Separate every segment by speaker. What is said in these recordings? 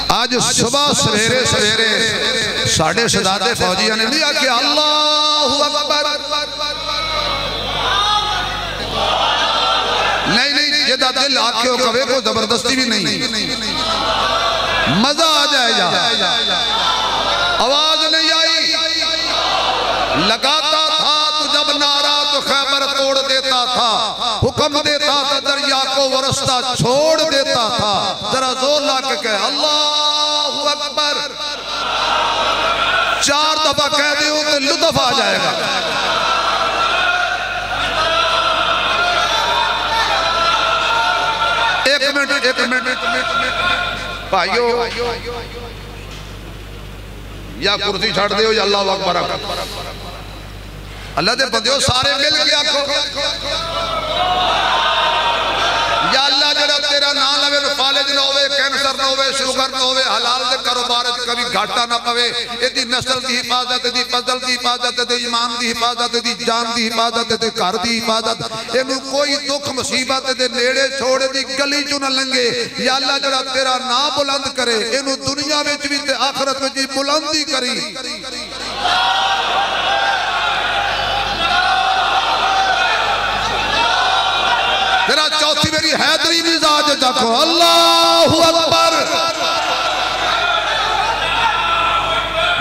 Speaker 1: आज सुबह सवेरे सवेरे साढ़े शहजादे फौजिया ने नहीं आके अल्लाहु अकबर नहीं नहीं जेदा दिल आके कवे को जबरदस्ती भी नहीं, मजा आ जाएगा। आवाज नहीं आई, लगाता था तो जब नारा तो खैबर तोड़ देता था, हुक्म देता था दरिया को वो रास्ता छोड़ देता था। जरा जोर ला के कहे अल्लाहु अकबर, 4 दफा कह दो तो लुत्फ आ जाएगा। एक मिनट भाइयों, या कुर्सी छड़ दो या अल्लाह अकबर। अल्लाह दे बंदे सारे मिल के आखो या अल्लाह जरा तेरा नाम लवे तो फालिज ना होवे, कैंसर ना होवे, शुगर ना होवे, हलाल दे कारोबार कभी घाटा ना पवे। इदी नस्ल की हिफाजत, इदी फजल की हिफाजत, इदी ईमान की हिफाजत, इदी जान की हिफाजत, इदी घर की हिफाजत। इनू कोई दुख मुसीबत दे नेड़े छोड़ दी गली चो ना लंघे। या अल्लाह जरा तेरा नाम बुलंद करे, इनू दुनिया में भी ते आखिरत में बुलंदी करी। तेरा चौथी मेरी हैदरी मिजाज देखो अल्लाहु अकबर।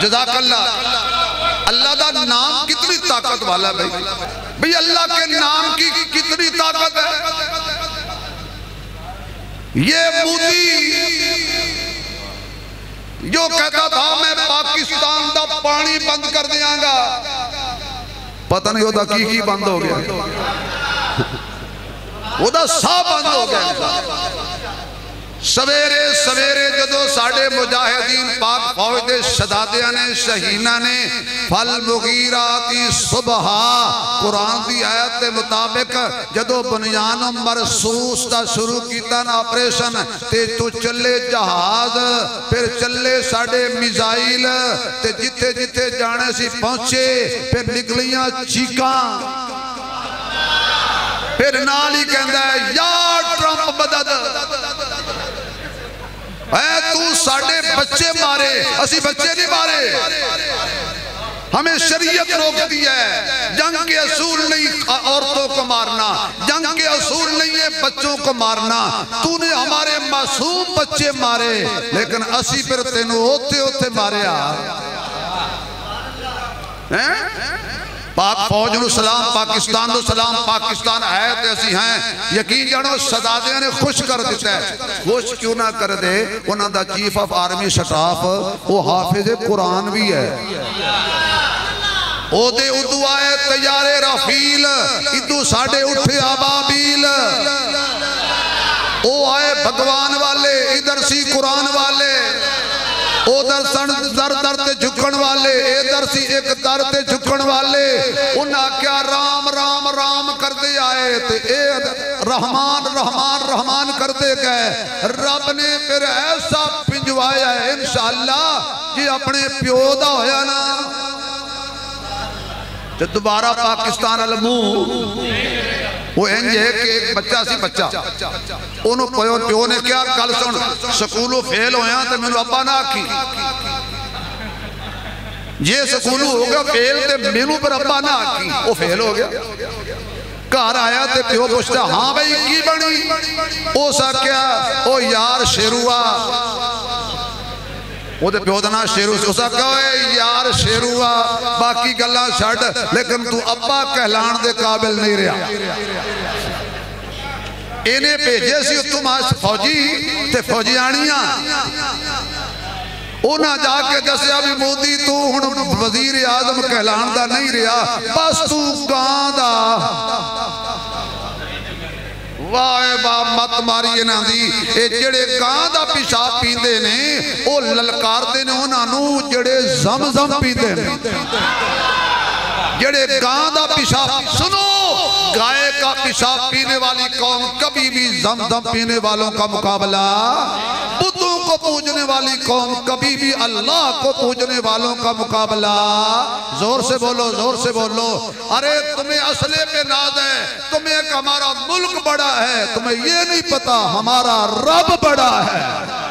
Speaker 1: जज़ाकल्लाह। अल्लाह का नाम कितनी ताकत वाला है भाई, अल्लाह के नाम की कितनी ताकत है। ये मोदी जो कहता था मैं पाकिस्तान का पानी बंद कर दियांगा, पता नहीं होता की बंद हो गया, ओदा साह बंद हो गया। सवेरे सवेरे जदों साडे मुजाहिदीन पाक फौज दे शहजादियां ने शहीना ने फल मुगीराती सुबह कुरान की आयत के मुताबिक जदों बुनियान मरसूस का शुरू किया ना ऑपरेशन, ते तो चले जहाज, फिर चले साडे मिसाइल, ते जिथे जिथे जाने सी पहुंचे, फिर निकलियां चीकां, फिर नाल ही कहंदा है या ट्रंप मदद, तू साडे बच्चे मारे, असी बच्चे नहीं मारे। हमें शरीयत रोकती है, जंग के असूल नहीं औरतों को मारना, जंग के असूल नहीं है बच्चों को मारना। तूने हमारे मासूम बच्चे मारे, लेकिन असी फिर तेनू ओथे ओथे मारिया। पाक फौज नूं सलाम, पाकिस्तान नूं सलाम। पाकिस्तान है तो असी हैं, यकीन जानो शहजादियां ने खुश कर दिता है। खुश क्यों ना कर दे, उन्हां दा चीफ ऑफ आर्मी स्टाफ वो हाफिज कुरान भी है। ओदे उदू आए तैयारे रफील, इदू साडे उठे अबाबील। ओ आए भगवान वाले, इधर सी कुरान वाले। उधर सन दर दर ते झुकण वाले, इधर सी एक दर ते झुकण वाले। उन्हें क्या राम राम राम करते आए, ते रहमान रहमान रहमान करते गए। रब ने फिर ऐसा पिंजवाया है इंशाअल्लाह जी अपने प्यो दा होया ना, तो दोबारा पाकिस्तान अल मुंह वो इंज है कि एक बच्चा सी, बच्चा ओनू प्यो ने क्या गल सुन, स्कूलों फेल होया तो मैनू अब्बा ना आखी, जे स्कूलों हो गया फेल तो मैनू पर अब्बा ना आखी। वो फेल हो गया, घर आया तो प्यो पूछता हाँ भाई की बनी, उस आख्या ओ यार शेरुआ, ओदे प्यो दा नाम शेरू से। उस आख्या यार शेरुआ बाकी गल्लां छड्ड, लेकिन तू अब्बा कहलाण दे काबिल नहीं रहा। इन्हें भेजे सी उत्तों फौजी ते फौजियाणियां, उन्हें जाके दसिया भी मोदी तू हुण वजीर आजम कहलाण दा नहीं रहा, बस तू गां दा। वाह वाह मत मारी इन्हां दी। ये जेड़े गां दा पिशाब पींदे ने वो ललकारदे ने उन्हां नूं जेड़े ज़मज़म पींदे ने। जेड़े गां दा पिशाब, सुनो, गाय का पिशाब पीने वाली कौम कभी भी ज़मज़म पीने वालों का मुकाबला, बुतों को पूजने वाली कौम कभी भी अल्लाह को पूजने वालों का मुकाबला। जोर से बोलो, जोर से बोलो। अरे तुम्हें असले पे नाज है, तुम्हें एक हमारा मुल्क बड़ा है, तुम्हें ये नहीं पता हमारा रब बड़ा है।